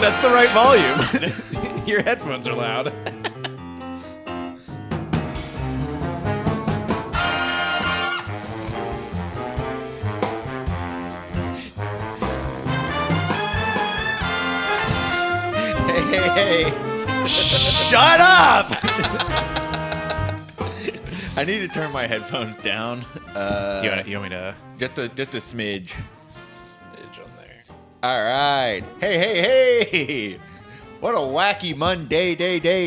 That's the right volume. Your headphones are loud. Hey. Shut up! I need to turn my headphones down. You want me to... Just a smidge. Smidge on there. All right. Hey. What a wacky Monday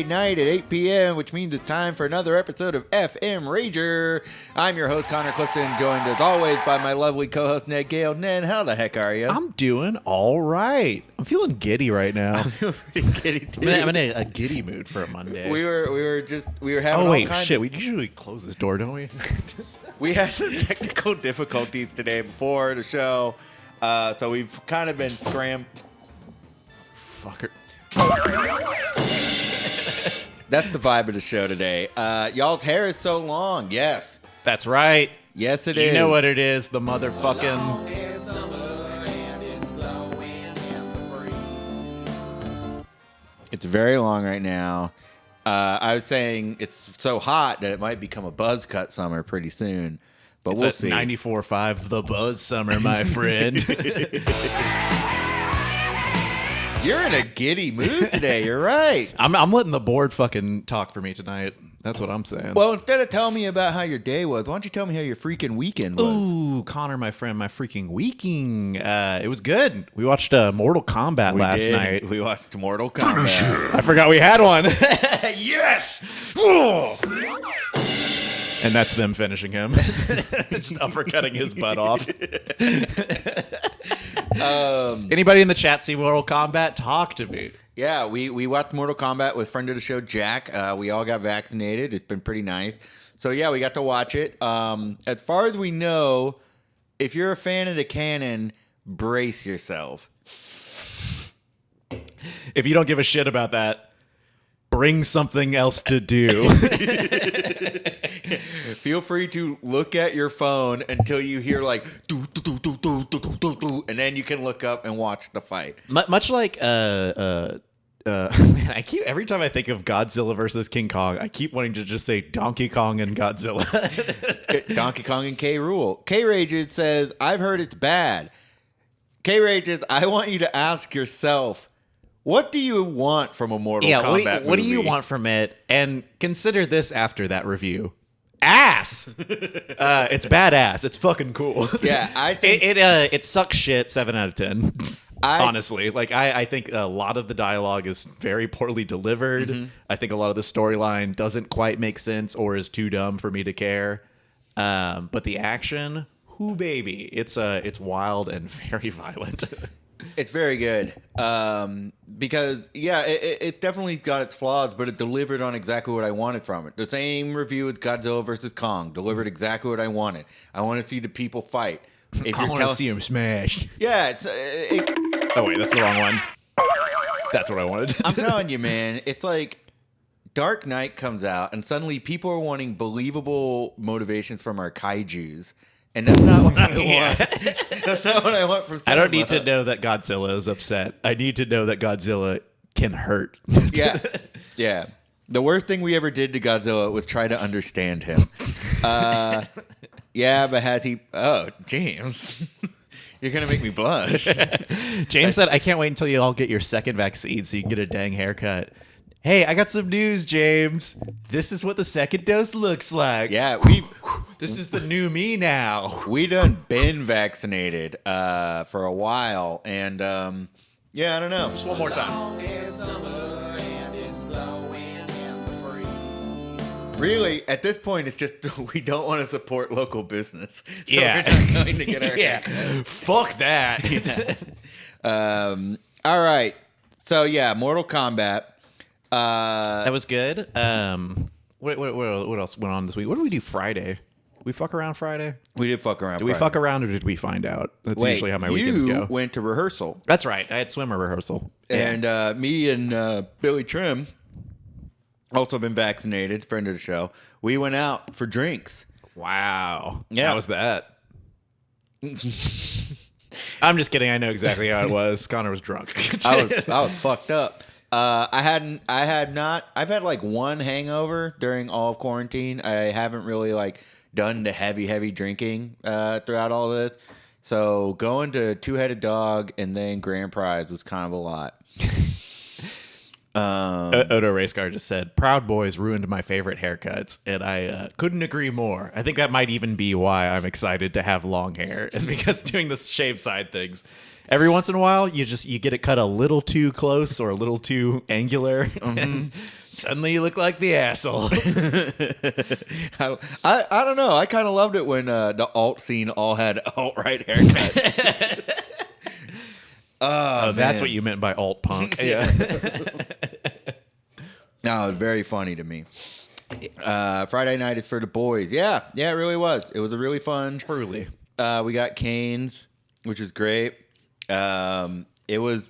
night at 8 p.m., which means it's time for another episode of FM Rager. I'm your host, Connor Clifton, joined as always by my lovely co-host, Ned Gale. Ned, how the heck are you? I'm doing all right. I'm feeling giddy right now. I'm feeling pretty giddy, too. I'm in a giddy mood for a Monday. We were having Oh, wait, all kinds shit. We usually close this door, don't we? We had some technical difficulties today before the show, so we've kind of been Fucker. That's the vibe of the show today. Y'all's hair is so long. Yes. That's right. Yes, it is. You know what it is, the motherfucking... It's very long right now. I was saying it's so hot that it might become a buzz cut summer pretty soon, but we'll see. 94.5 The Buzz Summer, my friend. You're in a giddy mood today. You're right. I'm letting the board fucking talk for me tonight. That's what I'm saying. Well, instead of telling me about how your day was, why don't you tell me how your freaking weekend was? Ooh, Connor, my friend, my freaking weekend. It was good. We watched Mortal Kombat last night. We watched Mortal Kombat. I forgot we had one. Yes! And that's them finishing him. Just uppercutting his butt off. Anybody in the chat see Mortal Kombat? Talk to me. Yeah, we watched Mortal Kombat with friend of the show, Jack. We all got vaccinated. It's been pretty nice. So, yeah, we got to watch it. As far as we know, if you're a fan of the canon, brace yourself. If you don't give a shit about that, bring something else to do. Feel free to look at your phone until you hear like do do do do do do do do do, and then you can look up and watch the fight. Much like man, I keep every time I think of Godzilla versus King Kong, I keep wanting to just say Donkey Kong and Godzilla. Donkey Kong and K Rule. K Rages says, "I've heard it's bad." K Rages, I want you to ask yourself, what do you want from a Mortal Kombat movie? What do you want from it? And consider this after that review. Ass. It's badass. It's fucking cool. Yeah, I think it sucks shit. 7 out of 10. Honestly, like I think a lot of the dialogue is very poorly delivered. Mm-hmm. I think a lot of the storyline doesn't quite make sense or is too dumb for me to care. But the action, whoo baby, it's wild and very violent. It's very good because, yeah, it's definitely got its flaws, but it delivered on exactly what I wanted from it. The same review with Godzilla vs. Kong delivered exactly what I wanted. I want to see the people fight. I want to see him smash. Yeah. Oh, wait, that's the wrong one. That's what I wanted. I'm telling you, man, it's like Dark Knight comes out, and suddenly people are wanting believable motivations from our kaijus. And that's not what I want. That's not what I want from cinema. I don't need to know that Godzilla is upset. I need to know that Godzilla can hurt. Yeah. The worst thing we ever did to Godzilla was try to understand him. Yeah, but has he... Oh, James. You're going to make me blush. James said, I can't wait until you all get your second vaccine so you can get a dang haircut. Hey, I got some news, James. This is what the second dose looks like. Yeah, this is the new me now. We done been vaccinated for a while, and yeah, I don't know. Just one more time. Really, at this point, it's just we don't want to support local business. So yeah, we're not going to get our yeah. Fuck that. All right. So yeah, Mortal Kombat. That was good. What else went on this week? What did we do Friday? We fuck around Friday? We did fuck around. Did we fuck around or did we find out? That's usually how my weekends go. You went to rehearsal. That's right. I had swimmer rehearsal. And me and Billy Trim, also been vaccinated, friend of the show. We went out for drinks. Wow. Yeah. How was that? I'm just kidding. I know exactly how it was. Connor was drunk. I was fucked up. I've had like one hangover during all of quarantine. I haven't really like done the heavy drinking throughout all this. So going to Two-Headed Dog and then Grand Prize was kind of a lot. Odo Racecar just said, Proud Boys ruined my favorite haircuts, and I couldn't agree more. I think that might even be why I'm excited to have long hair, is because doing the shave side things. Every once in a while, you get it cut a little too close or a little too angular, and suddenly you look like the asshole. I don't know. I kind of loved it when the alt scene all had alt-right haircuts. Oh, that's what you meant by alt punk. Yeah. No, it was very funny to me. Friday night is for the boys. Yeah, it really was. It was a really fun. Truly. We got Canes, which was great. It was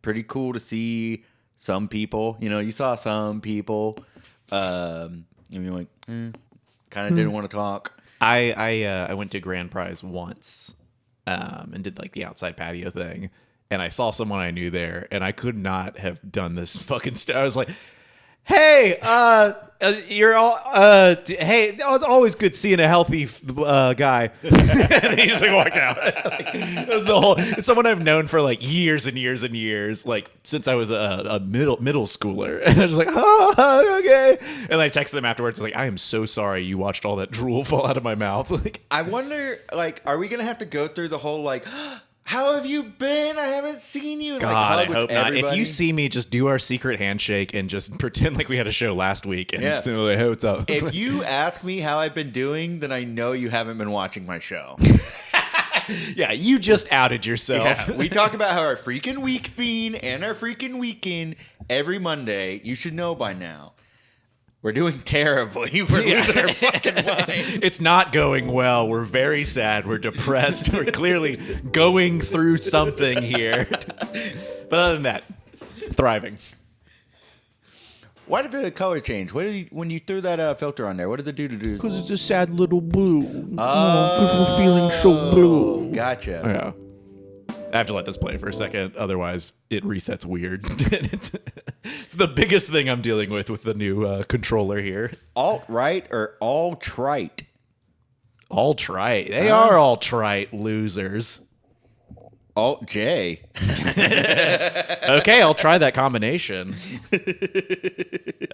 pretty cool to see some people. You know, you saw some people. And you're like, kind of didn't want to talk. I went to Grand Prize once and did like the outside patio thing. And I saw someone I knew there, and I could not have done this fucking stuff. I was like, hey, you're all, hey, it was always good seeing a healthy guy. And he just like walked out. Like, that was the whole, it's someone I've known for like years and years and years, like since I was a middle schooler. And I was like, oh, okay. And I texted them afterwards, like, I am so sorry you watched all that drool fall out of my mouth. Like, I wonder, like, are we going to have to go through the whole, like, how have you been? I haven't seen you. God, like, I hope not. If you see me, just do our secret handshake and just pretend like we had a show last week. And like, hey, what's up? If you ask me how I've been doing, then I know you haven't been watching my show. Yeah, you just outed yourself. Yeah, we talk about how our freaking week's been and our freaking weekend every Monday. You should know by now. We're doing terribly. We're losing our fucking mind. It's not going well. We're very sad. We're depressed. We're clearly going through something here. But other than that, thriving. Why did the color change? When you threw that filter on there, what did the do to do? Because it's a sad little blue. Because we're feeling so blue. Gotcha. Yeah. I have to let this play for a second. Otherwise, it resets weird. It's the biggest thing I'm dealing with the new controller here. Alt-right or alt-trite? Alt-trite. They are alt-trite losers. Alt-J. Okay, I'll try that combination.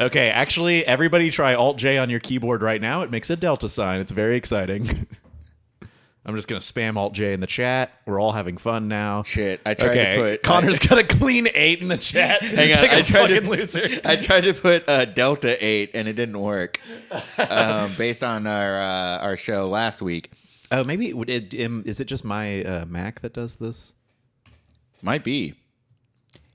Okay, actually, everybody try Alt-J on your keyboard right now. It makes a delta sign. It's very exciting. I'm just going to spam Alt-J in the chat. We're all having fun now. Shit, I tried to put... Connor's got a clean 8 in the chat. Hang on, like I tried fucking to, loser. I tried to put Delta 8, and it didn't work. Based on our show last week. Oh, maybe... is it just my Mac that does this? Might be.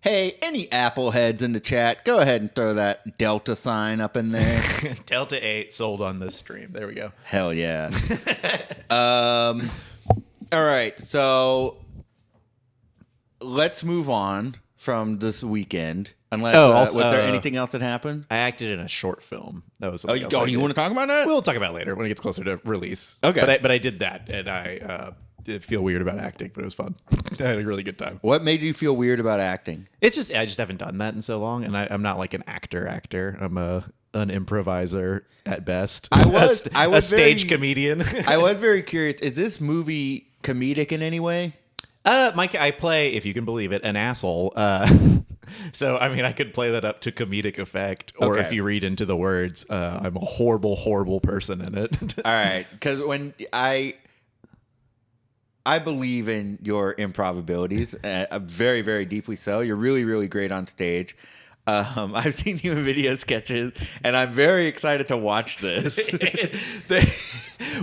Hey, any Apple heads in the chat, go ahead and throw that Delta sign up in there. Delta 8 sold on this stream. There we go. Hell yeah. All right, so let's move on from this weekend. Unless was there anything else that happened? I acted in a short film. That was something else. Oh, you want to talk about that? We'll talk about it later when it gets closer to release. Okay. But I did that, and I did feel weird about acting, but it was fun. I had a really good time. What made you feel weird about acting? It's just I just haven't done that in so long, and I'm not like an actor. I'm an improviser at best. I was a stage comedian. I was very curious. Is this movie comedic in any way? Mike, I play, if you can believe it, an asshole. So, I mean, I could play that up to comedic effect, or if you read into the words, I'm a horrible, horrible person in it. All right, because when I believe in your improv abilities, very, very deeply so. You're really, really great on stage. I've seen you in video sketches, and I'm very excited to watch this.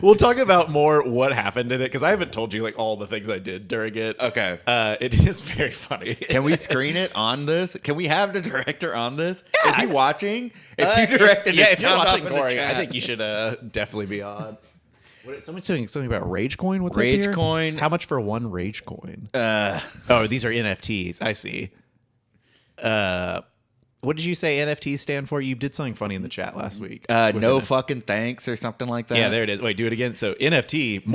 We'll talk about more what happened in it, because I haven't told you like all the things I did during it. Okay. It is very funny. Can we screen it on this? Can we have the director on this? Yeah, is he watching? If you directed it, if you're watching, Corey, I think you should definitely be on. Someone's saying something about Ragecoin. What's Ragecoin? How much for one Ragecoin? These are NFTs. I see. What did you say NFTs stand for? You did something funny in the chat last week. No fucking thanks or something like that. Yeah, there it is. Wait, do it again. So NFT,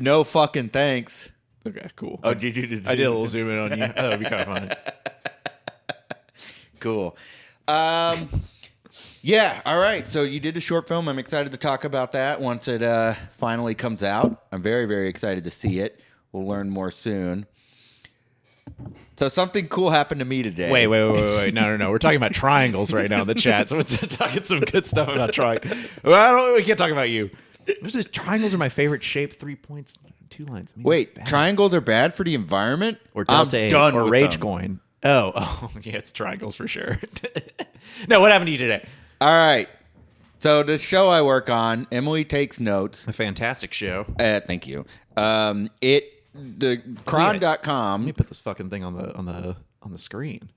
no fucking thanks. Okay, cool. Oh, did you? I did a little zoom in on you. That would be kind of funny. Cool. Yeah, all right. So you did a short film. I'm excited to talk about that once it finally comes out. I'm very, very excited to see it. We'll learn more soon. So something cool happened to me today. Wait. No. We're talking about triangles right now in the chat. So we're talking some good stuff about triangles. Well, we can't talk about you. Triangles are my favorite shape. 3 points, 2 lines. Man, Wait, triangles are bad for the environment? Or Delta 8 done or with Rage them. Coin. Oh, yeah, it's triangles for sure. No, what happened to you today? All right. So the show I work on, Emily Takes Notes. A fantastic show. Thank you. The Cron.com. Let me put this fucking thing on the screen.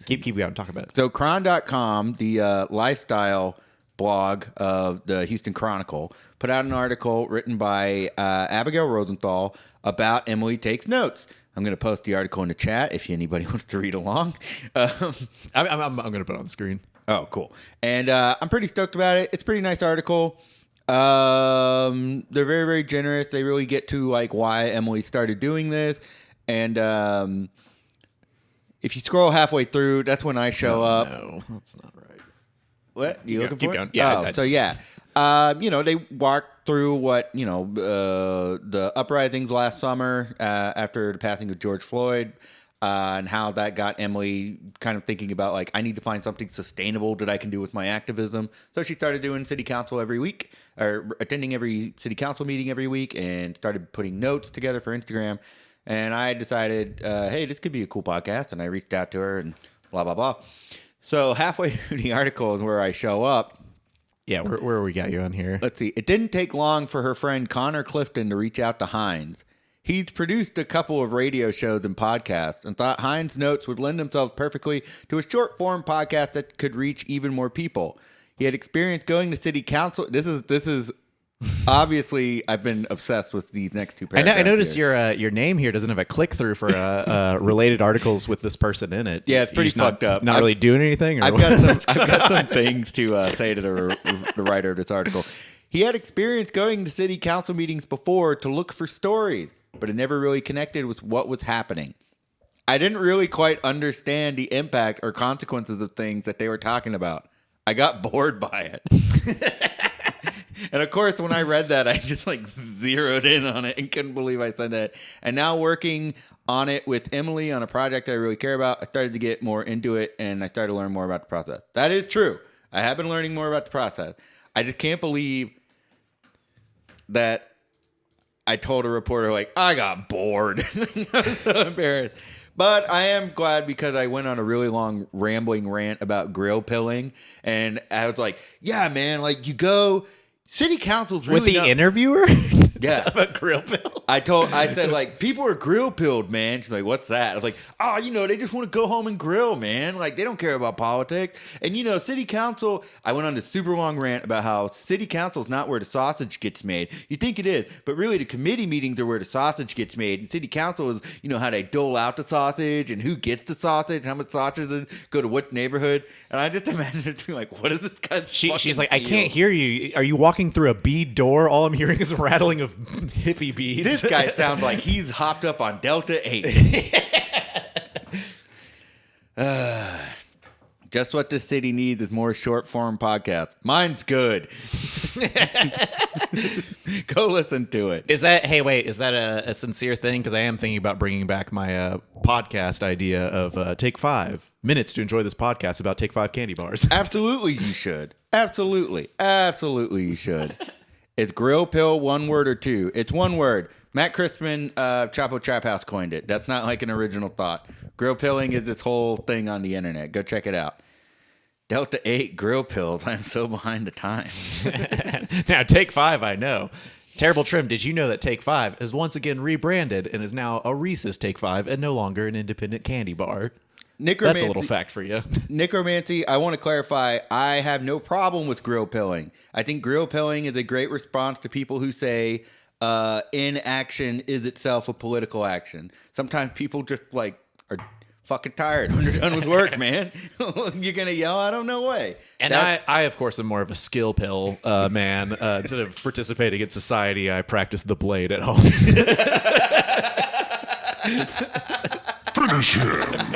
Keep going. Talk about it. So Cron.com, the lifestyle blog of the Houston Chronicle, put out an article written by Abigail Rosenthal about Emily Takes Notes. I'm going to post the article in the chat if anybody wants to read along. I'm going to put it on the screen. Oh, cool. And I'm pretty stoked about it. It's a pretty nice article. They're very, very generous. They really get to like why Emily started doing this. And if you scroll halfway through, that's when I show up. No, that's not right. What? You looking keep for it? going. Yeah, Oh, so yeah. They walk through what, the uprisings last summer after the passing of George Floyd. And how that got Emily kind of thinking about, like, I need to find something sustainable that I can do with my activism. So she started doing city council every week, or attending every city council meeting every week, and started putting notes together for Instagram. And I decided, hey, this could be a cool podcast. And I reached out to her and blah, blah, blah. So halfway through the article is where I show up. Yeah, where we got you on here? Let's see. It didn't take long for her friend Connor Clifton to reach out to Hines. He's produced a couple of radio shows and podcasts and thought Hines' notes would lend themselves perfectly to a short-form podcast that could reach even more people. He had experience going to city council. This is obviously, I've been obsessed with these next two paragraphs. I notice here. your name here doesn't have a click-through for related articles with this person in it. Yeah, it's pretty fucked up. Not really doing anything? Or I've got some things to say to the writer of this article. He had experience going to city council meetings before to look for stories, but it never really connected with what was happening. I didn't really quite understand the impact or consequences of things that they were talking about. I got bored by it. And of course, when I read that, I just like zeroed in on it and couldn't believe I said that. And now working on it with Emily on a project I really care about, I started to get more into it and I started to learn more about the process. That is true. I have been learning more about the process. I just can't believe that I told a reporter, like, I got bored. I was so embarrassed. But I am glad because I went on a really long rambling rant about grill pilling. And I was like, yeah, man, like you go, city council's really with the interviewer? Yeah. About grill pill? I said, like, people are grill pilled, man. She's like, what's that? I was like, oh, they just want to go home and grill, man. Like, they don't care about politics. And, city council, I went on this super long rant about how city council is not where the sausage gets made. You think it is, but really the committee meetings are where the sausage gets made. And city council is, how they dole out the sausage and who gets the sausage, how much sausages go to what neighborhood. And I just imagine it being like, what is this guy? She's like, I can't hear you. Are you walking through a bead door? All I'm hearing is a rattling of hippie beads. This guy sounds like he's hopped up on Delta 8. Just what this city needs is more short form podcasts. Mine's good. Go listen to it. Is that a sincere thing? Because I am thinking about bringing back my podcast idea of take 5 minutes to enjoy this podcast about Take 5 candy bars. Absolutely you should. Absolutely you should. It's grill pill, one word or two. It's one word. Matt Crispin, Chapo Trap House coined it. That's not like an original thought. Grill pilling is this whole thing on the internet. Go check it out. Delta 8 grill pills. I'm so behind the times. Now, Take 5, I know. Terrible Trim, did you know that Take 5 is once again rebranded and is now a Reese's Take 5 and no longer an independent candy bar? That's a little fact for you. Necromancy, I want to clarify, I have no problem with grill pilling. I think grill pilling is a great response to people who say inaction is itself a political action. Sometimes people just like are fucking tired when you're done with work, man. You're going to yell at them? No way. And I, of course, am more of a skill pill man. Instead of participating in society, I practice the blade at home. Finish him.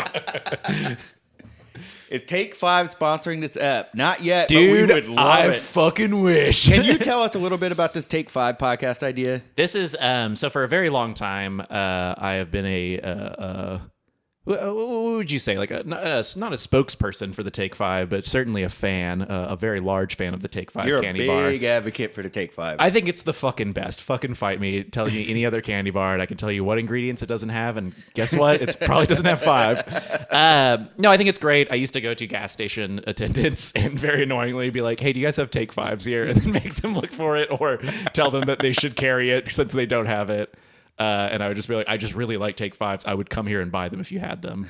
If Take 5 sponsoring this app, not yet, Dude, but we would love I it. fucking wish. Can you tell us a little bit about this Take 5 podcast idea? This is so for a very long time, I have been what would you say? Like not a spokesperson for the Take 5, but certainly a fan, a very large fan of the Take 5 You're candy a bar. big advocate for the Take 5. I think it's the fucking best. Fucking fight me. Telling you any other candy bar, and I can tell you what ingredients it doesn't have, and guess what? It probably doesn't have 5. No, I think it's great. I used to go to gas station attendants and very annoyingly be like, "Hey, do you guys have Take 5s here?" And then make them look for it, or tell them that they should carry it since they don't have it. And I would just be like, I just really like Take 5s. I would come here and buy them if you had them.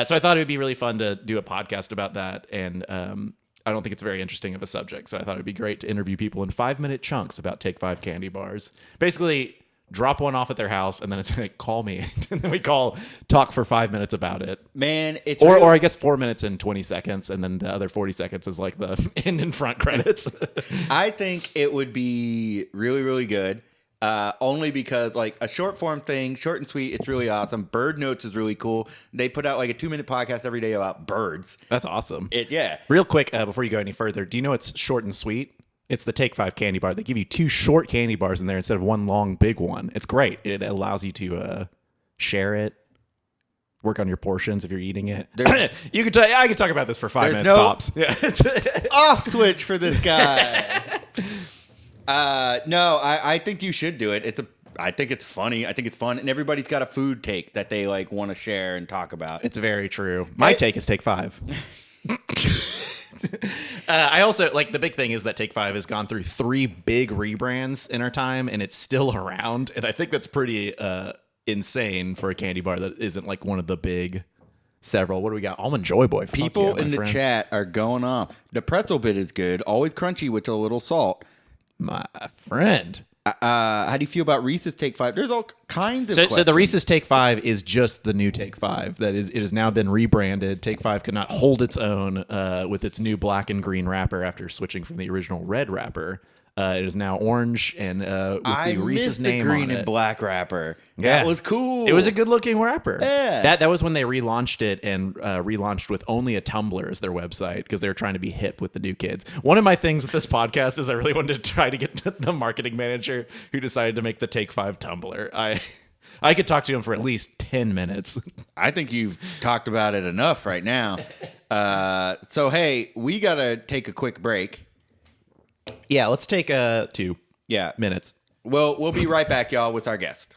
So I thought it would be really fun to do a podcast about that. And I don't think it's very interesting of a subject. So I thought it'd be great to interview people in 5-minute chunks about Take 5 candy bars. Basically, drop one off at their house, and then it's like, call me. And then we talk for 5 minutes about it. Man, it's or I guess 4 minutes and 20 seconds, and then the other 40 seconds is like the end and front credits. I think it would be really, really good. Only because like a short form thing, short and sweet, it's really awesome. Bird Notes is really cool. They put out like a 2-minute podcast every day about birds. That's awesome. Yeah. Real quick, before you go any further, do you know it's short and sweet? It's the Take 5 candy bar. They give you 2 short candy bars in there instead of one long big one. It's great. It allows you to share it, work on your portions if you're eating it. You can I could talk about this for 5 minutes tops. Yeah. Off switch for this guy. No, I think you should do it. I think it's funny. I think it's fun, and everybody's got a food take that they like want to share and talk about. It's very true. My take is Take 5. I also like the big thing is that Take 5 has gone through 3 big rebrands in our time, and it's still around. And I think that's pretty insane for a candy bar that isn't like one of the big several. What do we got? Almond Joy Boy. People in the chat are going off. The pretzel bit is good, always crunchy with a little salt. My friend. How do you feel about Reese's Take 5? There's all kinds of questions. So the Reese's Take 5 is just the new Take 5. It has now been rebranded. Take 5 could not hold its own with its new black and green wrapper after switching from the original red wrapper. It is now orange and with the Reese's name on it. I missed the green and black wrapper. Yeah. That was cool. It was a good looking wrapper. Yeah. That was when they relaunched it and relaunched with only a Tumblr as their website because they were trying to be hip with the new kids. One of my things with this podcast is I really wanted to try to get the marketing manager who decided to make the Take 5 Tumblr. I could talk to him for at least 10 minutes. I think you've talked about it enough right now. So, hey, we got to take a quick break. Yeah, let's take 2 minutes. Well, we'll be right back, y'all, with our guest.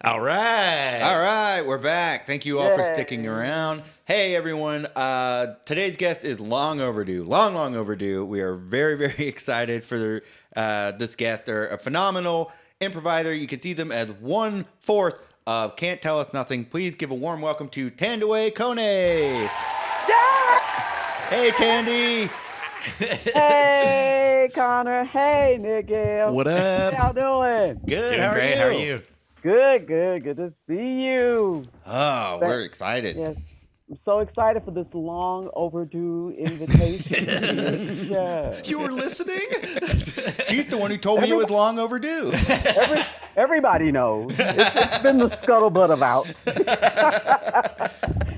All right, we're back. Thank you all for sticking around. Hey, everyone. Today's guest is long overdue. Long overdue. We are very, very excited for this guest. They're a phenomenal improviser. You can see them as 1/4 of Can't Tell Us Nothing. Please give a warm welcome to Tandiwe Kone. Yeah! Hey, Tandy. Hey, Connor. Hey, Miguel. What up? How y'all doing? Good. Doing How are great. you? How are you? Good. Good to see you. Oh, we're excited. Yes. I'm so excited for this long overdue invitation. Yeah. You were listening? She's the one who told me it was long overdue. Everybody knows. It's been the scuttlebutt of out.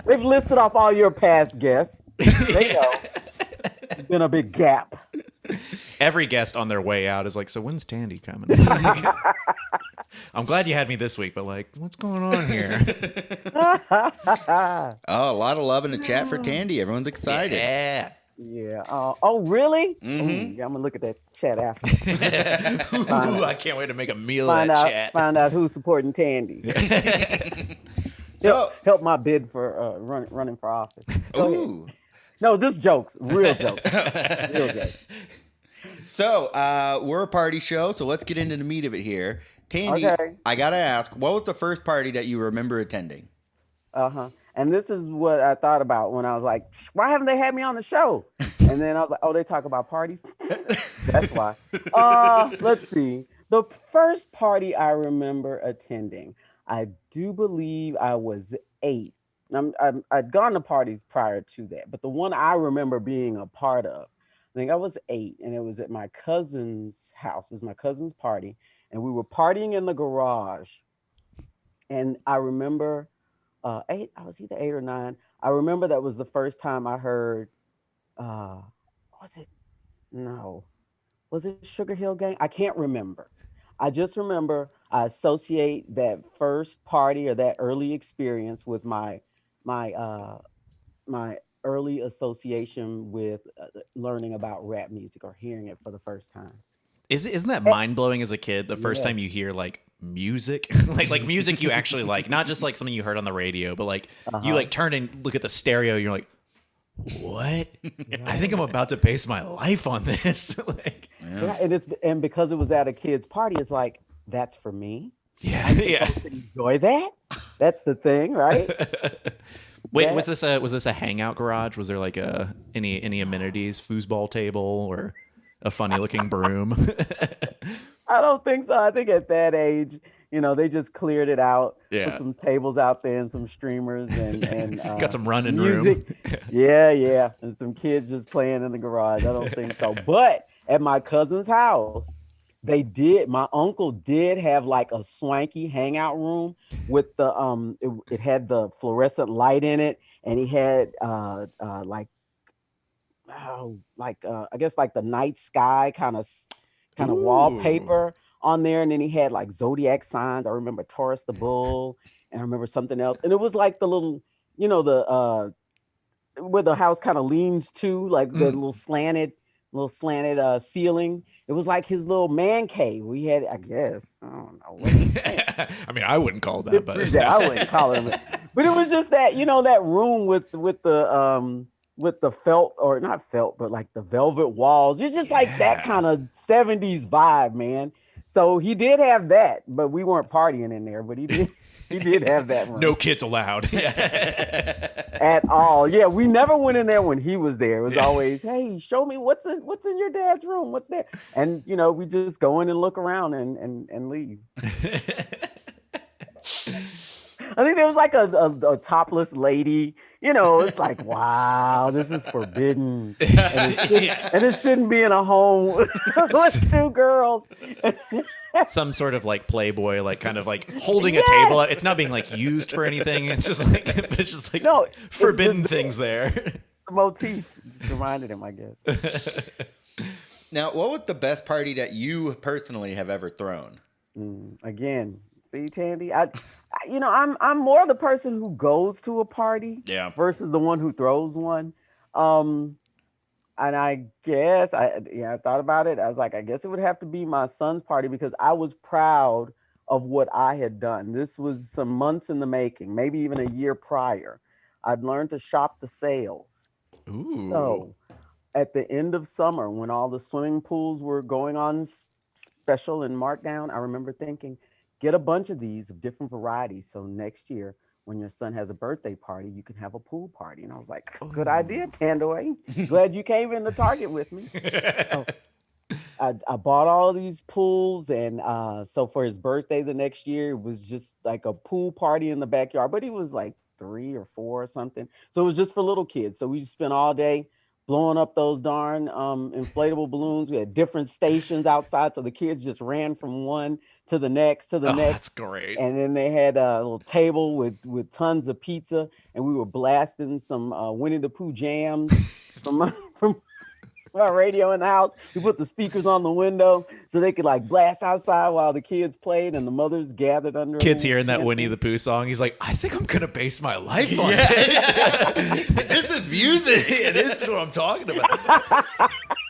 They've listed off all your past guests. They know. It's been a big gap. Every guest on their way out is like, so when's Tandy coming? I'm glad you had me this week, but like, what's going on here? Oh, a lot of love in the chat for Tandy. Everyone's excited. Yeah. Yeah. Oh, really? Mm-hmm. Ooh, yeah, I'm gonna look at that chat after. Ooh, I can't wait to make a meal of that chat. Find out who's supporting Tandy. Help my bid for running for office. Ooh. No, just jokes. Real jokes. Real jokes. So, we're a party show, so let's get into the meat of it here. Tandy, Okay. I gotta ask, what was the first party that you remember attending? And this is what I thought about when I was like, why haven't they had me on the show? And then I was like, oh, they talk about parties. That's why. Let's see. The first party I remember attending, I do believe I was 8. I'd gone to parties prior to that, but the one I remember being a part of, I think I was 8, and it was at my cousin's house. It was my cousin's party, and we were partying in the garage. And I remember 8, I was either 8 or 9. I remember that was the first time I heard, was it? No. Was it Sugar Hill Gang? I can't remember. I just remember I associate that first party or that early experience with my my early association with learning about rap music or hearing it for the first time. Isn't that mind blowing as a kid? The first time Yes. you hear like music, like music you actually like, not just like something you heard on the radio, but like you like turn and look at the stereo. You're like, what? I think I'm about to base my life on this. Like, Yeah, and because it was at a kid's party, it's like that's for me. yeah, I'm yeah. supposed to enjoy that. That's the thing, right? Wait, That- was this a hangout garage? Was there like any amenities, foosball table, or a funny looking broom? I don't think so. I think at that age, they just cleared it out, Yeah. put some tables out there and some streamers and Got some running music. room. Yeah, and some kids just playing in the garage. I don't think so. But at my cousin's house, my uncle did have like a swanky hangout room with the it had the fluorescent light in it, and he had I guess like the night sky kind of wallpaper on there, and then he had like zodiac signs. I remember Taurus the bull, and I remember something else, and it was like the little, the where the house kind of leans to, like the little slanted ceiling. It was like his little man cave. We had, I guess, I don't know. I mean, I wouldn't call that, but I wouldn't call it, but it was just that that room with the felt, or not felt, but like the velvet walls. It's just like that kind of 70s vibe, man. So he did have that, but we weren't partying in there. But he did have that room. no kids allowed. At all. Yeah, we never went in there when he was there. It was always, hey, show me what's in your dad's room. What's there? And we just go in and look around and leave. I think there was like a topless lady. It's like, wow, this is forbidden. And it shouldn't be in a home with 2 girls. Some sort of like Playboy, like kind of like holding a table. It's not being like used for anything. It's just like No, forbidden it's just things there. the motif just reminded him, I guess. Now, what was the best party that you personally have ever thrown? Again, see, Tandy, I'm more the person who goes to a party versus the one who throws one. And I guess I thought about it. I was like, I guess it would have to be my son's party because I was proud of what I had done. This was some months in the making, maybe even a year prior. I'd learned to shop the sales. Ooh. So at the end of summer, when all the swimming pools were going on special and markdown, I remember thinking, get a bunch of these of different varieties. So next year, when your son has a birthday party, you can have a pool party. And I was like, good idea, Tandiwe. Glad you came in to Target with me. So I bought all of these pools. And so for his birthday the next year, it was just like a pool party in the backyard. But he was like 3 or 4 or something. So it was just for little kids. So we spent all day blowing up those darn inflatable balloons. We had different stations outside, so the kids just ran from one to the next to the next. That's great. And then they had a little table with tons of pizza, and we were blasting some Winnie the Pooh jams from our radio in the house. We put the speakers on the window so they could like blast outside while the kids played and the mothers gathered under. Kids hearing that Winnie the Pooh song, he's like, I think I'm gonna base my life on this. This is music. This is what I'm talking about.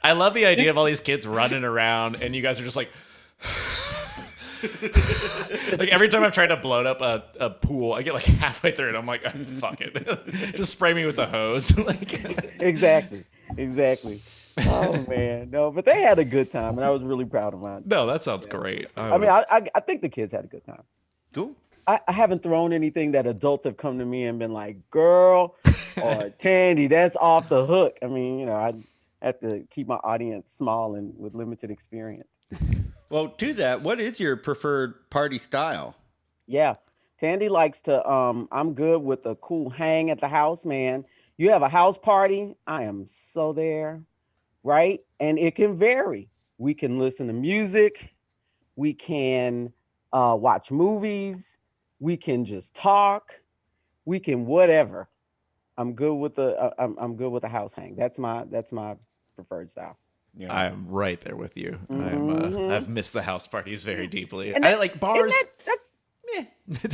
I love the idea of all these kids running around and you guys are just like like every time I've tried to blow up a pool, I get like halfway through it. I'm like, fuck it. Just spray me with the hose. Like Exactly. Oh man, no, but they had a good time, and I was really proud of mine. No, that sounds great. I mean, I think the kids had a good time. Cool. I haven't thrown anything that adults have come to me and been like, "Girl," or "Tandy, that's off the hook." I mean, I have to keep my audience small and with limited experience. Well, to that, what is your preferred party style? Yeah, Tandy likes to. I'm good with a cool hang at the house, man. You have a house party, I am so there, right? And it can vary. We can listen to music. We can watch movies. We can just talk. We can whatever. I'm good with the I'm good with the house hang. That's my preferred style. Yeah. I am right there with you. I've missed the house parties very deeply. And I like bars. That's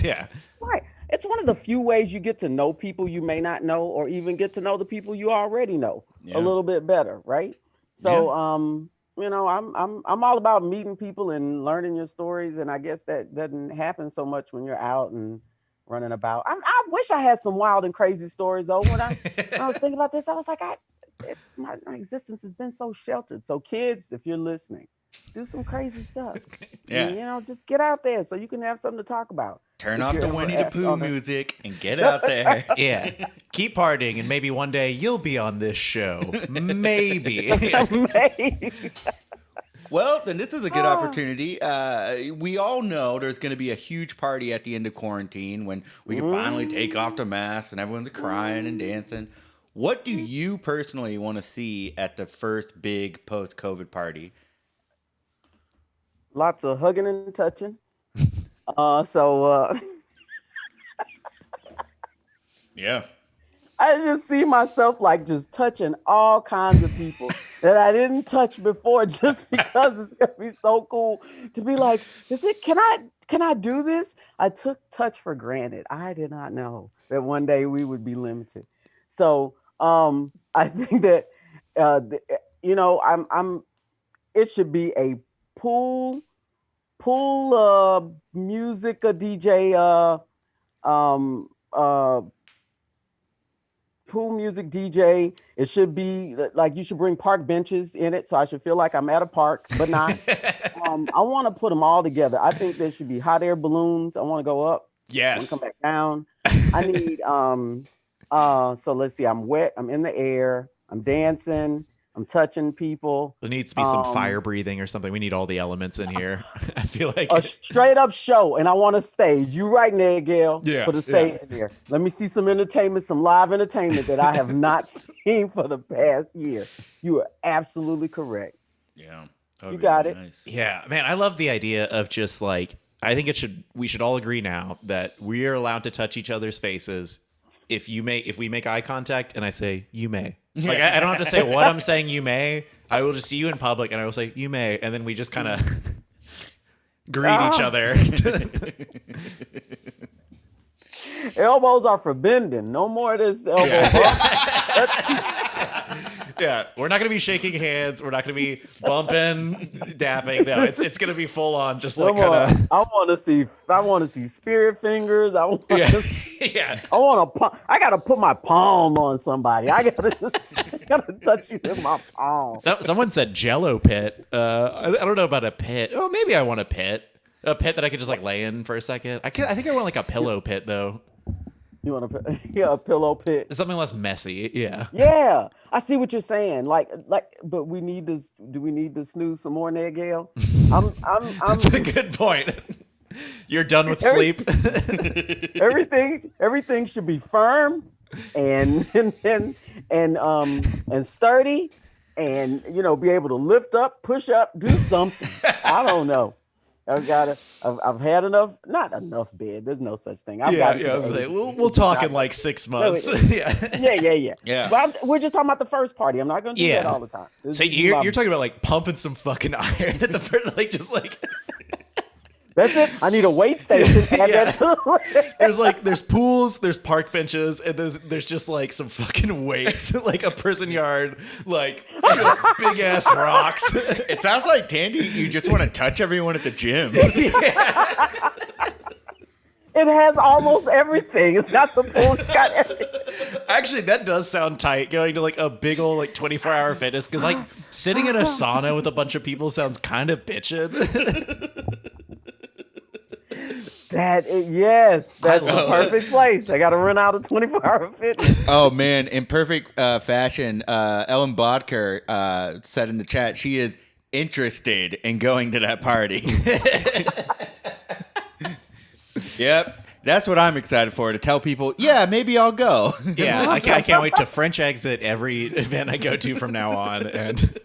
Yeah. right. It's one of the few ways you get to know people you may not know, or even get to know the people you already know Yeah. a little bit better, right? So I'm all about meeting people and learning your stories, and I guess that doesn't happen so much when you're out and running about. I wish I had some wild and crazy stories though. When I was thinking about this, I was like, my existence has been so sheltered. So kids, if you're listening, do some crazy stuff. Yeah. And, just get out there so you can have something to talk about. Turn If off you're the ever Winnie the asked Pooh on it. music and get out there. Yeah. Keep partying, and maybe one day you'll be on this show. Maybe. Maybe. Well, then this is a good opportunity. We all know there's going to be a huge party at the end of quarantine when we can finally take off the mask and everyone's crying and dancing. What do you personally want to see at the first big post-COVID party? Lots of hugging and touching. Yeah. I just see myself like just touching all kinds of people that I didn't touch before, just because it's gonna be so cool to be like, can I do this? I took touch for granted. I did not know that one day we would be limited. So I think that it should be a pool music, a DJ pool music DJ. It should be like, you should bring park benches in it, so I should feel like I'm at a park, but not. I want to put them all together. I think there should be hot air balloons. I want to go up. I want to Yes. come back down. I need so let's see. I'm wet. I'm in the air. I'm dancing. I'm touching people. There needs to be some fire breathing or something. We need all the elements in here. I feel like A straight up show, and I want a stage. You right there, Gail. Yeah, Put a stage in there. Let me see some entertainment, some live entertainment that I have not seen for the past year. You are absolutely correct. Yeah. You got it. Nice. yeah, man, I love the idea of just like, I think we should all agree now that we are allowed to touch each other's faces. If we make eye contact and I say, you may. Like, I don't have to say what I'm saying, you may. I will just see you in public and I will say, you may. And then we just kind of greet each other. Elbows are for bending. No more of this elbow. Yeah, we're not going to be shaking hands. We're not going to be bumping, dapping. No, it's going to be full on, just like kind of. I want to see spirit fingers. I want Yeah. I gotta put my palm on somebody. I gotta touch you in my palm. Someone said Jello pit. I don't know about a pit. Oh, maybe I want a pit that I could just like lay in for a second. I think I want like a pillow pit though. You want a pillow pit? Something less messy. Yeah. Yeah, I see what you're saying. But we need to. Do we need to snooze some more, Ned Gale? That's a good point. You're done with sleep. Everything should be firm and sturdy, and be able to lift up, push up, do something. I don't know. I've had enough, not enough bed. There's no such thing. We'll talk in like 6 months. Yeah. But we're just talking about the first party. I'm not going to do that all the time. So you're talking about like pumping some fucking iron at the first, like just like. That's it. I need a weight station. There's pools, there's park benches, and there's just like some fucking weights, like a prison yard, like big ass rocks. It sounds like, Tandy, you just want to touch everyone at the gym. It has almost everything. It's got the pool. It's got everything. Actually, that does sound tight. Going to like a big old like 24-hour fitness because like sitting in a sauna with a bunch of people sounds kind of bitchin'. Yes, that's the perfect place. I got to run out of 24-hour fitness. Oh man, in perfect fashion, Ellen Bodker said in the chat she is interested in going to that party. Yep, that's what I'm excited for, to tell people, yeah, maybe I'll go. Yeah, I can't wait to French exit every event I go to from now on. And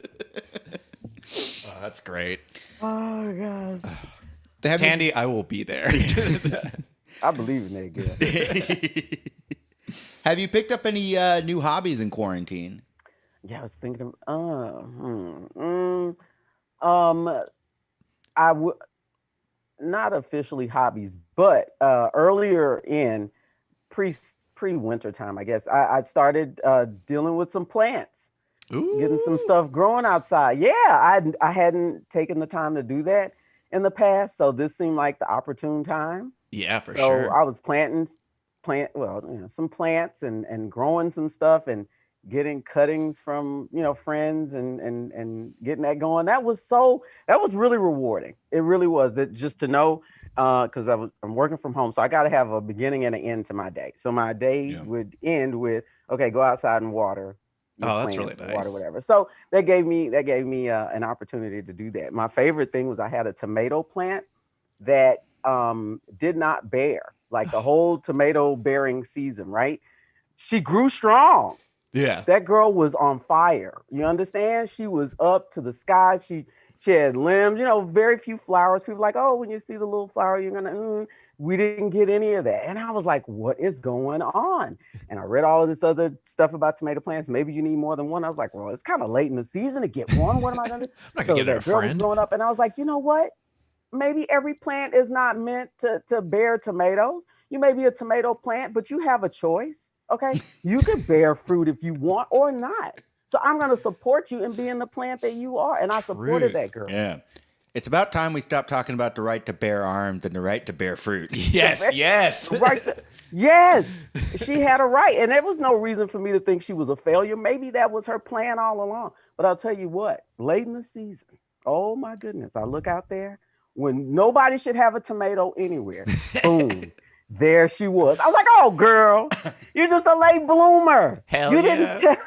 that's great. Oh, God. Tandi, I will be there. I believe in that girl. Have you picked up any new hobbies in quarantine? Yeah, I was thinking I would not officially hobbies, but earlier in pre-winter time, I guess, I started dealing with some plants. Ooh. Getting some stuff growing outside. Yeah, I hadn't taken the time to do that in the past, so this seemed like the opportune time. Yeah, for so sure. I was planting some plants and growing some stuff and getting cuttings from friends and getting that going. That was really rewarding. It really was, that just to know, because I'm working from home, so I got to have a beginning and an end to my day. So my day would end with, okay, go outside and water. Oh, that's really nice. Water, whatever. So that gave me an opportunity to do that. My favorite thing was I had a tomato plant that did not bear like the whole tomato bearing season. Right? She grew strong. Yeah, that girl was on fire. You understand? She was up to the sky. She had limbs. Very few flowers. People like, oh, when you see the little flower, you're gonna. We didn't get any of that. And I was like, what is going on? And I read all of this other stuff about tomato plants. Maybe you need more than one. I was like, well, it's kind of late in the season to get one. What am I going to do? I'm not going to get a friend. Growing up, and I was like, you know what? Maybe every plant is not meant to bear tomatoes. You may be a tomato plant, but you have a choice. Okay. You could bear fruit if you want or not. So I'm going to support you in being the plant that you are. And I supported that girl. Yeah. It's about time we stop talking about the right to bear arms and the right to bear fruit. Yes. Yes. She had a right. And there was no reason for me to think she was a failure. Maybe that was her plan all along. But I'll tell you what, late in the season, oh my goodness, I look out there when nobody should have a tomato anywhere. Boom. There she was. I was like, oh, girl, you're just a late bloomer. Hell you yeah. didn't tell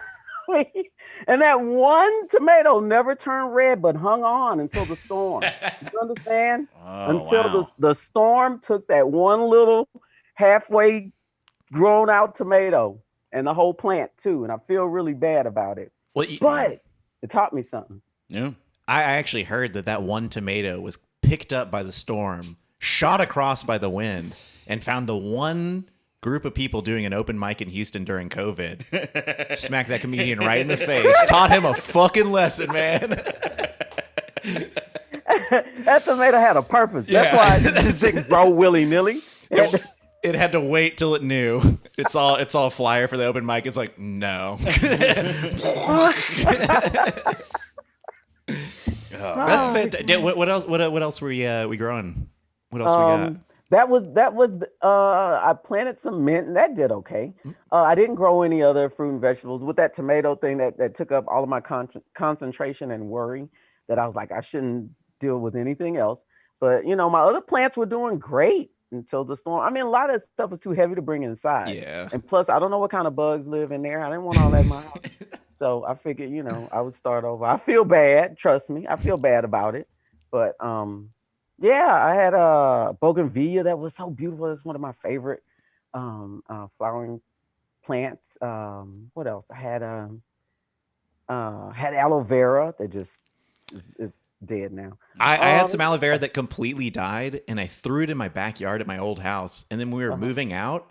me. And that one tomato never turned red, but hung on until the storm. You understand? Until the storm took that one little halfway grown out tomato and the whole plant too. And I feel really bad about it. But it taught me something. Yeah. I actually heard that one tomato was picked up by the storm, shot across by the wind, and found the one group of people doing an open mic in Houston during COVID. Smacked that comedian right in the face. Taught him a fucking lesson, man. That tomato had a purpose. That's why it didn't grow willy-nilly. It had to wait till it knew. It's all flyer for the open mic. It's like, no. That's fantastic. What else were we growing? What else we got? That was I planted some mint and that did okay. I didn't grow any other fruit and vegetables with that tomato thing that took up all of my concentration and worry, that I was like, I shouldn't deal with anything else. But my other plants were doing great until the storm. I mean, a lot of stuff was too heavy to bring inside. Yeah. And plus, I don't know what kind of bugs live in there. I didn't want all that in my house. So I figured, I would start over. I feel bad. Trust me. I feel bad about it. But yeah, I had a bougainvillea that was so beautiful. It's one of my favorite flowering plants. What else? I had aloe vera that just is dead now. I had some aloe vera that completely died, and I threw it in my backyard at my old house. And then when we were moving out,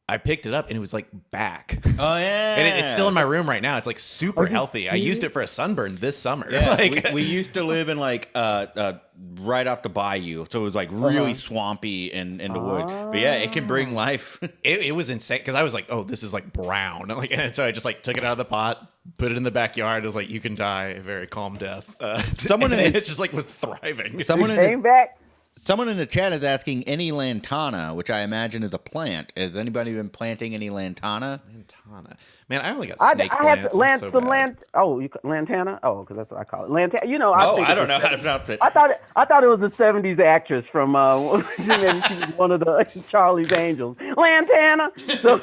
I picked it up and it was like back. Oh yeah, and it's still in my room right now. It's like super healthy. I used it for a sunburn this summer. Yeah, we used to live in like right off the bayou, so it was like really swampy in the woods. But yeah, it can bring life. It was insane because I was like, oh, this is like brown. And so I just like took it out of the pot, put it in the backyard. It was like, you can die a very calm death. It just like was thriving. Someone came back. Someone in the chat is asking any lantana, which I imagine is a plant. Has anybody been planting any lantana? Lantana. Man, I only got I snake had plants. some, I'm so bad. lantana. Oh, because that's what I call it. Lantana. I don't know how to pronounce it. I thought it was a '70s actress from maybe she was one of the Charlie's Angels. Lantana. So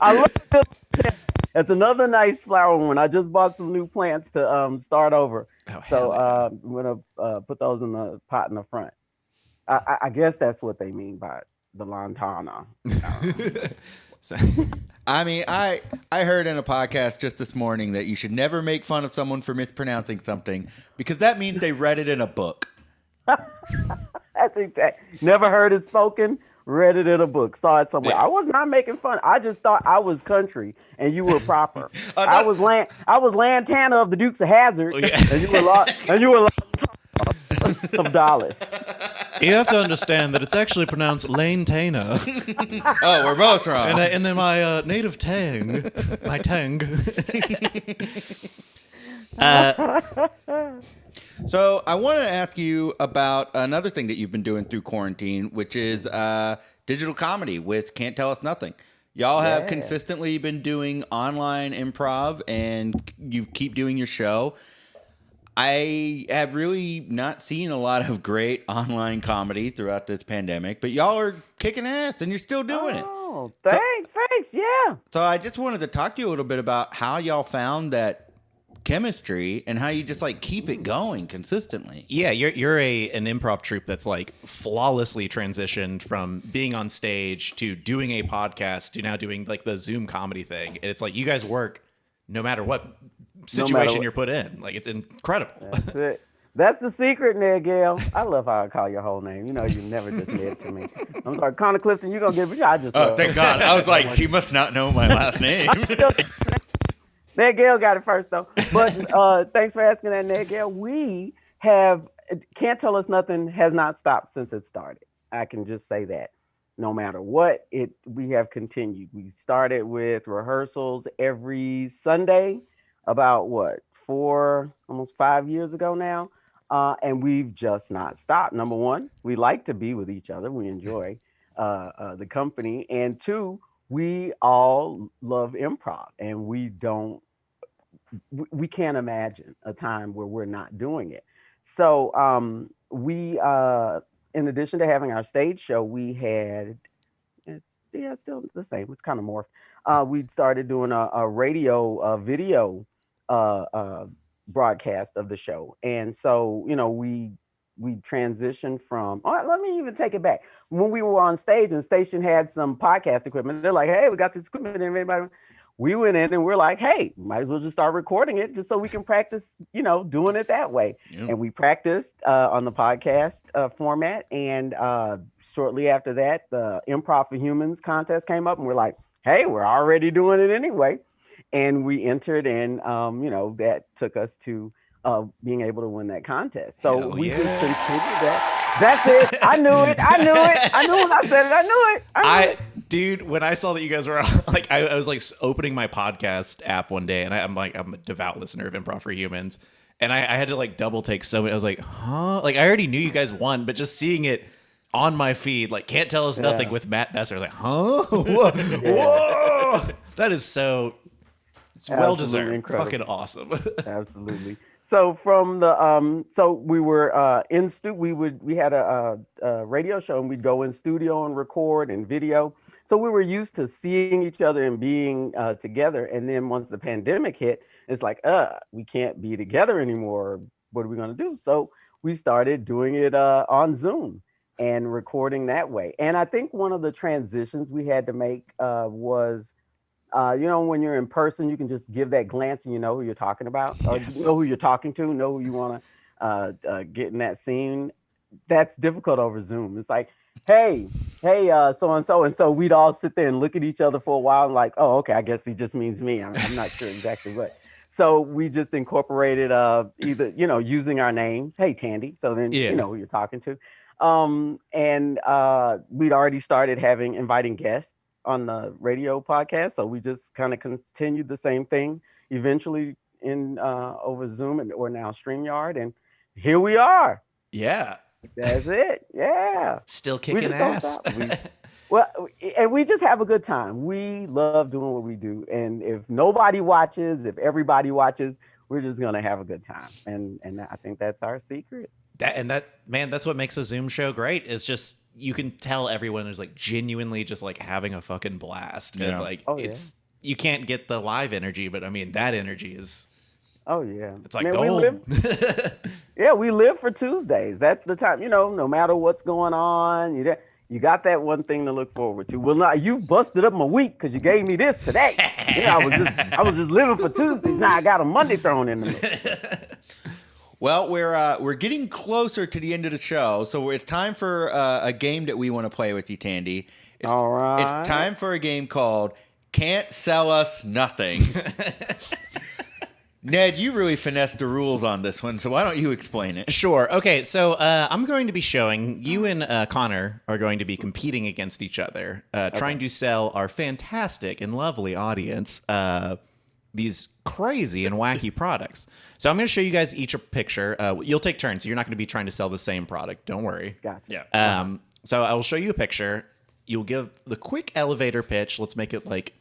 I love it. It's another nice flower one. I just bought some new plants to start over. Oh, So hell I'm gonna put those in the pot in the front. I guess that's what they mean by the lantana. yeah. So- I mean, I heard in a podcast just this morning that you should never make fun of someone for mispronouncing something because that means they read it in a book. That's exact. Never heard it spoken. Read it in a book. Saw it somewhere. Yeah. I was not making fun. I just thought I was country and you were proper. I was Lantana of the Dukes of Hazzard, yeah. and you were of dollars. You have to understand that it's actually pronounced Lane-tana. Oh, we're both wrong. And then my native tang, my tang. So I want to ask you about another thing that you've been doing through quarantine, which is digital comedy with Can't Tell Us Nothing. Y'all have consistently been doing online improv, and you keep doing your show. I have really not seen a lot of great online comedy throughout this pandemic, but y'all are kicking ass, and you're still doing it. Oh, thanks. Yeah. So I just wanted to talk to you a little bit about how y'all found that chemistry and how you just like keep it going consistently. Yeah, you're an improv troupe that's like flawlessly transitioned from being on stage to doing a podcast to now doing like the Zoom comedy thing. And it's like you guys work no matter what situation you're put in. Like it's incredible. That's it. That's the secret, Ned. I love how I call your whole name. You know, you never just Ned to me. I'm sorry, Connor Clifton. You gonna give me? I just. Oh, thank God! I was like, she must not know my last name. Ned Gale got it first though. But thanks for asking that, Ned Gale. We have Can't Tell Us Nothing has not stopped since it started. I can just say that. No matter what, we have continued. We started with rehearsals every Sunday about almost 5 years ago now. And we've just not stopped. Number one, we like to be with each other. We enjoy the company. And two, we all love improv, and we can't imagine a time where we're not doing it. So we, in addition to having our stage show, we had, it's still the same. It's kind of morphed. We started doing a radio video broadcast of the show. And so, we transitioned from, let me even take it back. When we were on stage and the station had some podcast equipment, they're like, hey, we got this equipment. And everybody, we went in and we're like, hey, might as well just start recording it just so we can practice, doing it that way. Yeah. And we practiced on the podcast format. And shortly after that, the Improv for Humans contest came up and we're like, hey, we're already doing it anyway. And we entered and, that took us to being able to win that contest. So we just continued that. That's it. I knew it. I knew when I said it. I knew it. Dude, when I saw that you guys were like, I was like opening my podcast app one day, and I'm a devout listener of Improv for Humans, and I had to like double take so many. I was like, huh? Like I already knew you guys won, but just seeing it on my feed, like Can't Tell Us Nothing with Matt Besser, like, huh? Whoa, whoa! That is so. It's well deserved. Incredible. Fucking awesome. Absolutely. So from the so we were in we had a radio show and we'd go in studio and record and video. So we were used to seeing each other and being together. And then once the pandemic hit, it's like, we can't be together anymore. What are we gonna do? So we started doing it on Zoom and recording that way. And I think one of the transitions we had to make was when you're in person, you can just give that glance and you know who you're talking about, or you know who you're talking to, know who you want to get in that scene. That's difficult over Zoom. It's like, hey, so-and-so. And so we'd all sit there and look at each other for a while and like, oh, okay, I guess he just means me. I'm not sure exactly what. So we just incorporated either, using our names. Hey, Tandi. So then you know who you're talking to. And we'd already started inviting guests on the radio podcast, so we just kind of continued the same thing eventually in over Zoom or now StreamYard, and here we are. Yeah, That's it. Yeah. Still We kicking just don't ass. stop. Well, and we just have a good time. We love doing what we do. And if nobody watches, if everybody watches, we're just gonna have a good time. And I think that's our secret. That's what makes a Zoom show great. Is just you can tell everyone is like genuinely just like having a fucking blast. Yeah. And like Oh, yeah. it's you can't get the live energy, but I mean that energy is Oh yeah. it's like Man, gold. we live for Tuesdays. That's the time, no matter what's going on, you got that one thing to look forward to. Well, now you busted up my week because you gave me this today. I was just living for Tuesdays. Now I got a Monday thrown in the mix. Well, we're getting closer to the end of the show, so it's time for a game that we want to play with you, Tandy. All right. It's time for a game called Can't Sell Us Nothing. Ned, you really finessed the rules on this one, so why don't you explain it? Sure. Okay, so I'm going to be showing you and Connor are going to be competing against each other, trying to sell our fantastic and lovely audience these crazy and wacky products. So I'm going to show you guys each a picture. You'll take turns. So you're not going to be trying to sell the same product. Don't worry. Gotcha. Yeah. So I will show you a picture. You'll give the quick elevator pitch. Let's make it like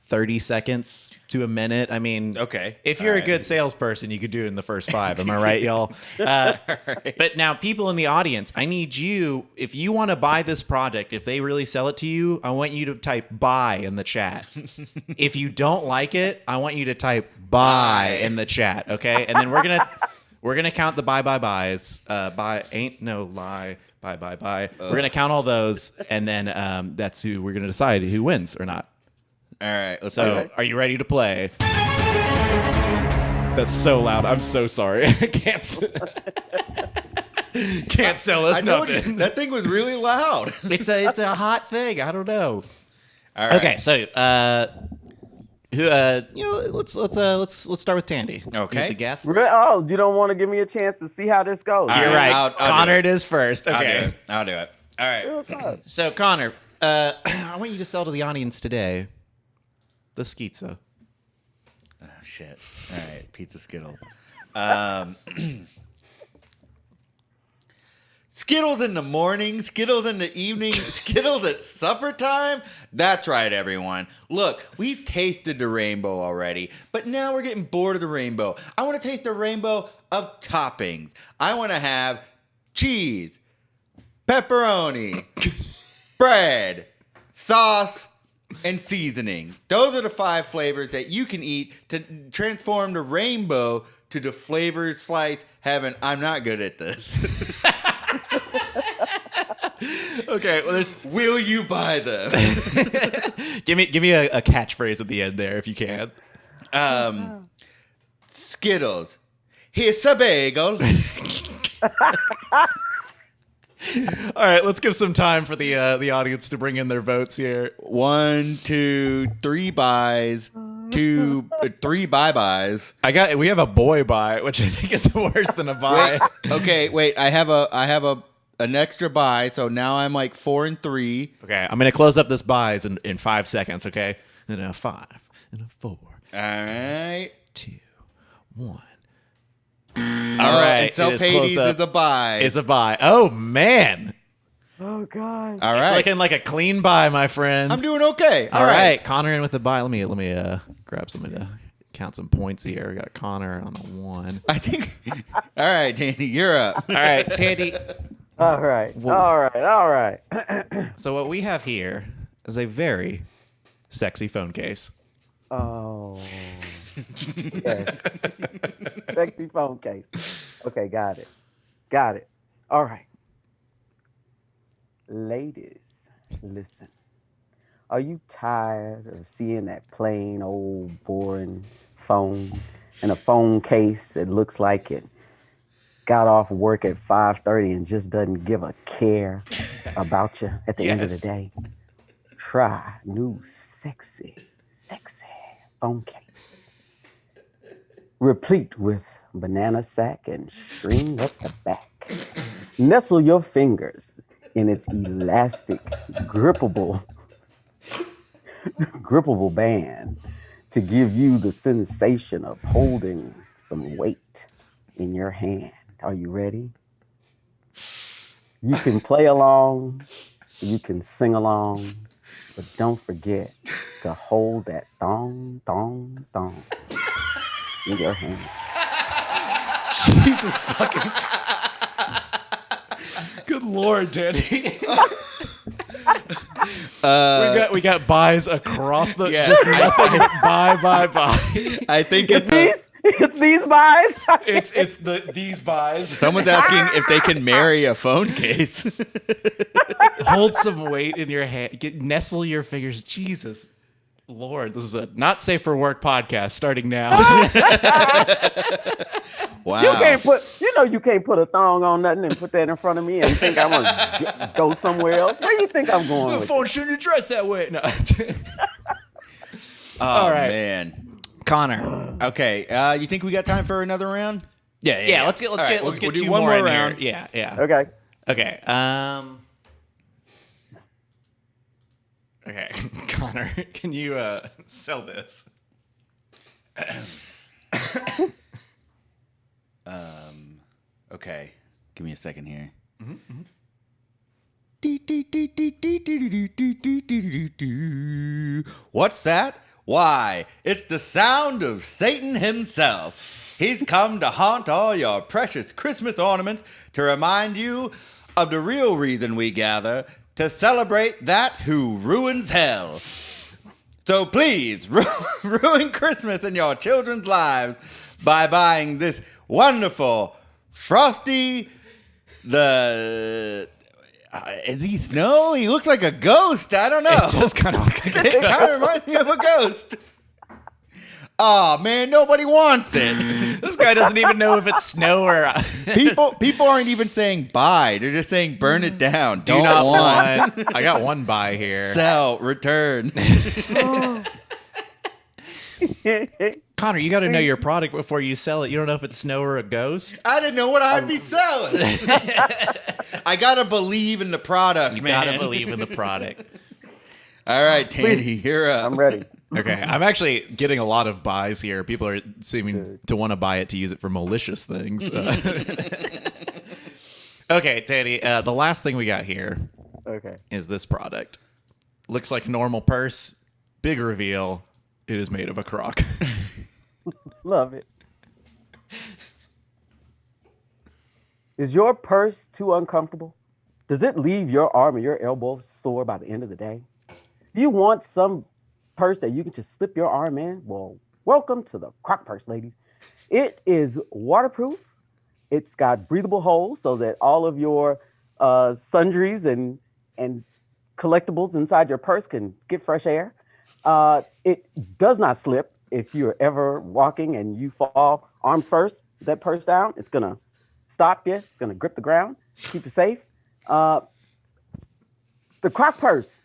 30 seconds to a minute. I mean, Okay. if you're a good salesperson, you could do it in the first 5. Am I right, y'all? But now, people in the audience, I need you, if you want to buy this product, if they really sell it to you, I want you to type buy in the chat. If you don't like it, I want you to type buy in the chat, okay? And then we're gonna count the buys. Buy ain't no lie. Buy. We're gonna count all those, and then that's who we're gonna decide who wins or not. All right. Let's So, are you ready to play? That's so loud. I'm so sorry. I can't sell us I know nothing. that thing was really loud. It's a hot thing. I don't know. All right. Okay, so let's start with Tandy. Okay. The guess. Oh, you don't want to give me a chance to see how this goes? All You're right, right. I'll do Connor, it. it is first. Okay. I'll do it. All right. What's up? So Connor, I want you to sell to the audience today the Skeetsa. Oh, shit. All right. Pizza Skittles. Skittles in the morning, Skittles in the evening, Skittles at supper time. That's right, everyone. Look, we've tasted the rainbow already, but now we're getting bored of the rainbow. I want to taste the rainbow of toppings. I want to have cheese, pepperoni, bread, sauce, and seasoning. Those are the 5 flavors that you can eat to transform the rainbow to the flavor slice heaven. I'm not good at this. Okay, well, Will you buy them? give me a catchphrase at the end there if you can. Skittles. Here's a bagel. All right, let's give some time for the audience to bring in their votes here. 1, 2, 3 buys. 3 bye-byes. We have a boy buy, which I think is worse than a buy. Wait. I have an extra buy, so now I'm like 4 and 3. Okay, I'm gonna close up this buys in 5 seconds. Okay, and a 5 and a 4. All right. 2, 1. All right, And so it is Hades close up. is a buy. It's a buy. Oh man, Oh God. All it's right. looking like a clean buy, my friend. I'm doing okay. All right, Connor in with the buy. Let me grab something to count some points here. We got Connor on a 1. I think. All right, Danny, you're up. All right, Tandy. All right. All right. So what we have here is a very sexy phone case. Oh. Yes. Sexy phone case. Okay, got it. All right. Ladies, listen. Are you tired of seeing that plain old boring phone in a phone case that looks like it got off work at 5:30 and just doesn't give a care about you at the end of the day? Try new sexy phone case. Replete with banana sack and string up the back. Nestle your fingers in its elastic, grippable band to give you the sensation of holding some weight in your hand. Are you ready? You can play along, you can sing along, but don't forget to hold that thong, thong, thong in your hand. Jesus fucking. Good Lord, Danny. we got buys across the just nothing. Buy. I think It's these buys. It's these buys. Someone's asking if they can marry a phone case. Hold some weight in your hand. Nestle your fingers. Jesus Lord, this is a not safe for work podcast starting now. Wow. You can't put a thong on nothing and put that in front of me and think I'm gonna go somewhere else. Where do you think I'm going? The with phone shouldn't address that way. No. All right, man. Connor. Okay. You think we got time for another round? Yeah. Let's get We'll two do more one more in round. Here. Yeah. Okay. Okay. Okay, Connor, can you sell this? Okay. Give me a second here. What's that? Why, it's the sound of Satan himself. He's come to haunt all your precious Christmas ornaments to remind you of the real reason we gather, to celebrate that who ruins hell. So please, ruin Christmas in your children's lives by buying this wonderful Frosty is he snow? He looks like a ghost. I don't know. It does kind of look like a It kind of reminds me of a ghost. Oh man, nobody wants it. This guy doesn't even know if it's snow or People aren't even saying buy. They're just saying burn it down. do not want. I got one buy here. Sell, return. Connor, you got to know your product before you sell it. You don't know if it's snow or a ghost. I didn't know what I'd be selling. I gotta believe in the product, You man. gotta believe in the product. All right, Tandy, you're up. I'm ready. Okay, I'm actually getting a lot of buys here. People are seeming to want to buy it to use it for malicious things. Okay, Tandy, the last thing we got here is this product. Looks like a normal purse. Big reveal. It is made of a crock. Love it. Is your purse too uncomfortable? Does it leave your arm and your elbow sore by the end of the day? Do you want some purse that you can just slip your arm in? Well, welcome to the crock purse, ladies. It is waterproof. It's got breathable holes so that all of your sundries and collectibles inside your purse can get fresh air. It does not slip. If you're ever walking and you fall arms first, that purse down, it's gonna stop you. It's gonna grip the ground, keep you safe. The crock purse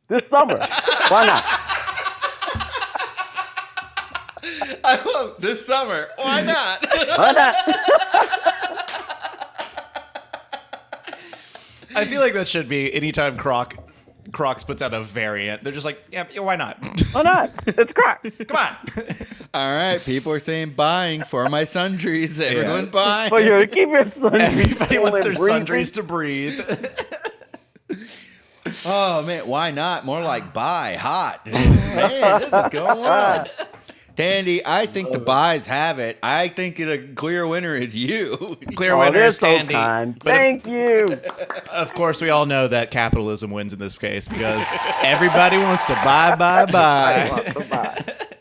this summer. Why not? I love this summer. Why not? Why not? I feel like that should be anytime Crocs puts out a variant. They're just like, yeah, why not? Why not? It's crock. Come on. All right, people are saying buying for my sundries. Everyone buying. For you to keep your sundries. Everybody cool wants and their breezy. sundries to breathe. Oh man, why not? More like buy hot. Man, this is going on. Tandy, I think the buys have it. I think the clear winner is you. Clear Oh, winner they're is so Tandy. kind. But Thank you. of course, we all know that capitalism wins in this case because everybody wants to buy.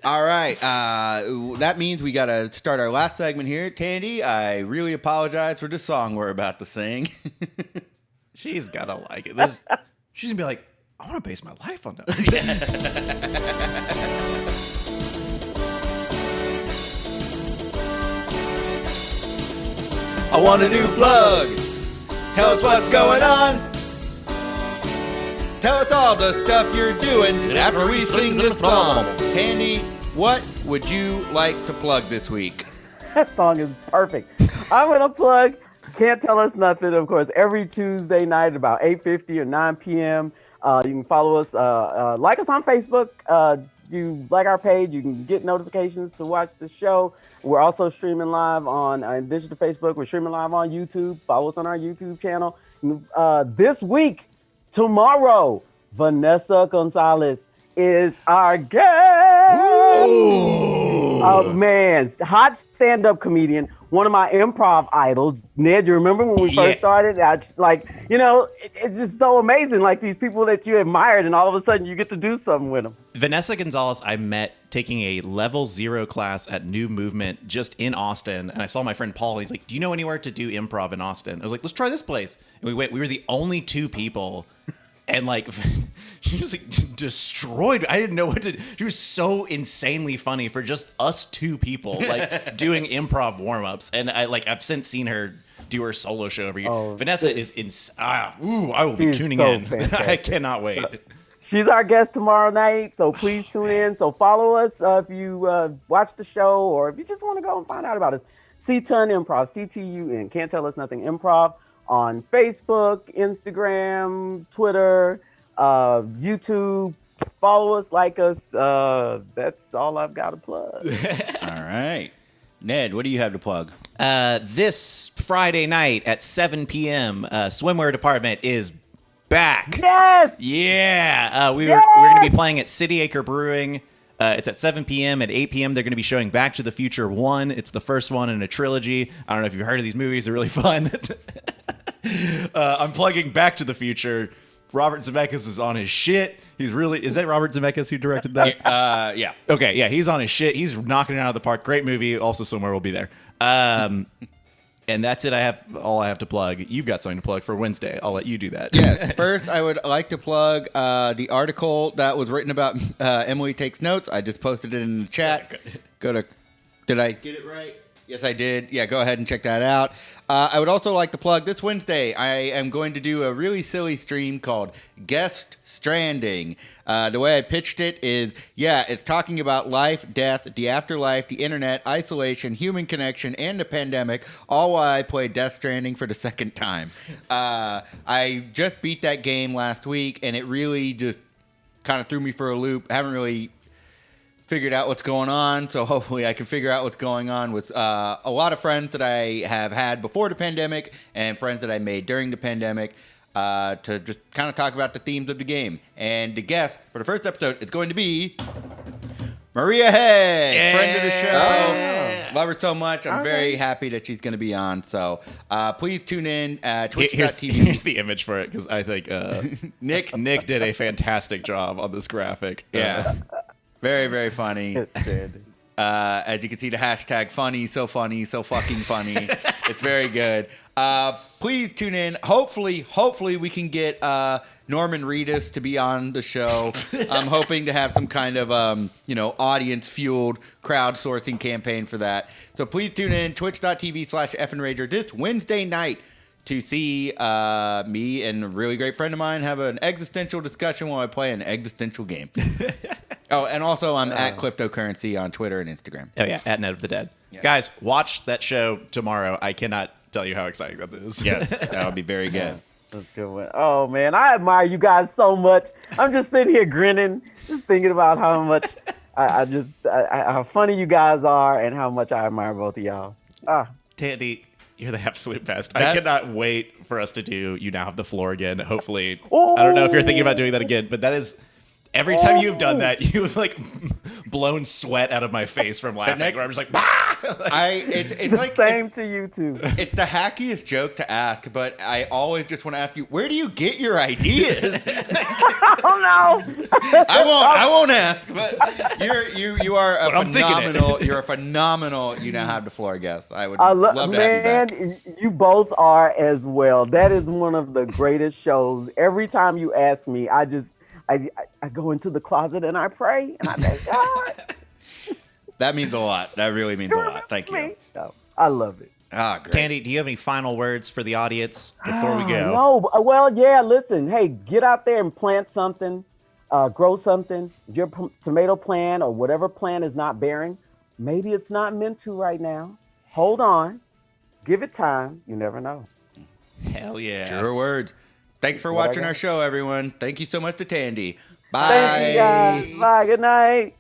All right, that means we got to start our last segment here. Tandy, I really apologize for the song we're about to sing. She's gotta like it. She's gonna be like, I want to base my life on that. I want a new plug. Tell us what's going on. Tell us all the stuff you're doing after we sing this song. Tandy, what would you like to plug this week? That song is perfect. I'm going to plug Can't Tell Us Nothing, of course, every Tuesday night about 8:50 or 9 p.m. You can follow us, like us on Facebook, you like our page, you can get notifications to watch the show. We're also streaming live on, in addition to Facebook, we're streaming live on YouTube. Follow us on our YouTube channel. This week, tomorrow, Vanessa Gonzalez is our guest. Oh man, hot stand-up comedian, one of my improv idols. Ned, you remember when we first started? It's just so amazing. Like these people that you admired, and all of a sudden you get to do something with them. Vanessa Gonzalez, I met taking a level 0 class at New Movement just in Austin, and I saw my friend Paul. He's like, "Do you know anywhere to do improv in Austin?" I was like, "Let's try this place." And we went. We were the only 2 people. And like, she was like destroyed. I didn't know what to. She was so insanely funny for just us 2 people, like doing improv warm-ups. And I've since seen her do her solo show over here. Vanessa is I will be tuning in. I cannot wait. She's our guest tomorrow night, so please tune in. So follow us if you watch the show, or if you just want to go and find out about us. C-Tun Improv, CTUN, Can't Tell Us Nothing Improv. On Facebook, Instagram, Twitter, YouTube. Follow us, like us. That's all I've got to plug. All right. Ned, what do you have to plug? This Friday night at 7 p.m., Swimwear Department is back. Yes! Yeah. We're going to be playing at City Acre Brewing. It's at 7 p.m. At 8 p.m., they're going to be showing Back to the Future 1. It's the first one in a trilogy. I don't know if you've heard of these movies. They're really fun. I'm plugging Back to the Future. Robert Zemeckis is on his shit. Is that Robert Zemeckis who directed that? Yeah. Okay, yeah, he's on his shit. He's knocking it out of the park. Great movie. Also, somewhere we'll be there. And that's it. All I have to plug. You've got something to plug for Wednesday. I'll let you do that. Yes. First, I would like to plug the article that was written about Emily Takes Notes. I just posted it in the chat. Did I get it right? Yes, I did. Yeah, go ahead and check that out. I would also like to plug this Wednesday. I am going to do a really silly stream called Guest Stranding. The way I pitched it is, it's talking about life, death, the afterlife, the internet, isolation, human connection, and the pandemic, all while I play Death Stranding for the second time. I just beat that game last week, and it really just kind of threw me for a loop. I haven't really figured out what's going on, so hopefully I can figure out what's going on with a lot of friends that I have had before the pandemic and friends that I made during the pandemic to just kind of talk about the themes of the game. And the guest for the first episode is going to be Maria Head, friend of the show. Love her so much. I'm very happy that she's going to be on. So please tune in at twitch.tv. Here's the image for it, because I think Nick did a fantastic job on this graphic. Yeah. Very, very funny. As you can see, the hashtag funny, so fucking funny. It's very good. Please tune in. Hopefully we can get Norman Reedus to be on the show. I'm hoping to have some kind of audience-fueled crowdsourcing campaign for that. So please tune in, twitch.tv/EffinRager this Wednesday night to see me and a really great friend of mine have an existential discussion while I play an existential game. Oh, and also I'm at Cliftocurrency on Twitter and Instagram. Oh, yeah, at Net of the Dead. Yeah. Guys, watch that show tomorrow. I cannot tell you how exciting that is. Yes, that would be very good. That's a good one. Oh, man, I admire you guys so much. I'm just sitting here grinning, just thinking about how much how funny you guys are and how much I admire both of y'all. Tandy, you're the absolute best. I cannot wait for us to do You Now Have the Floor again. Hopefully. I don't know if you're thinking about doing that again, but that is... Every time you've done that, you've like blown sweat out of my face from laughing. Where I'm just like, bah! It's like same to you too. It's the hackiest joke to ask, but I always just want to ask you, where do you get your ideas? Oh no! I won't ask, but you are a phenomenal. You're a phenomenal. You Now Have the Floor guest. I would love to have you back. You both are as well. That is one of the greatest shows. Every time you ask me, I go into the closet and I pray and I thank God. That means a lot. That really means a lot. Thank you. No, I love it. Great. Tandy, do you have any final words for the audience before we go? No. Well, yeah, listen. Hey, get out there and plant something, grow something. Your tomato plant or whatever plant is not bearing, maybe it's not meant to right now. Hold on. Give it time. You never know. Hell yeah. True words. Thanks for watching our show, everyone. Thank you so much to Tandy. Bye. Thank you guys. Bye. Good night.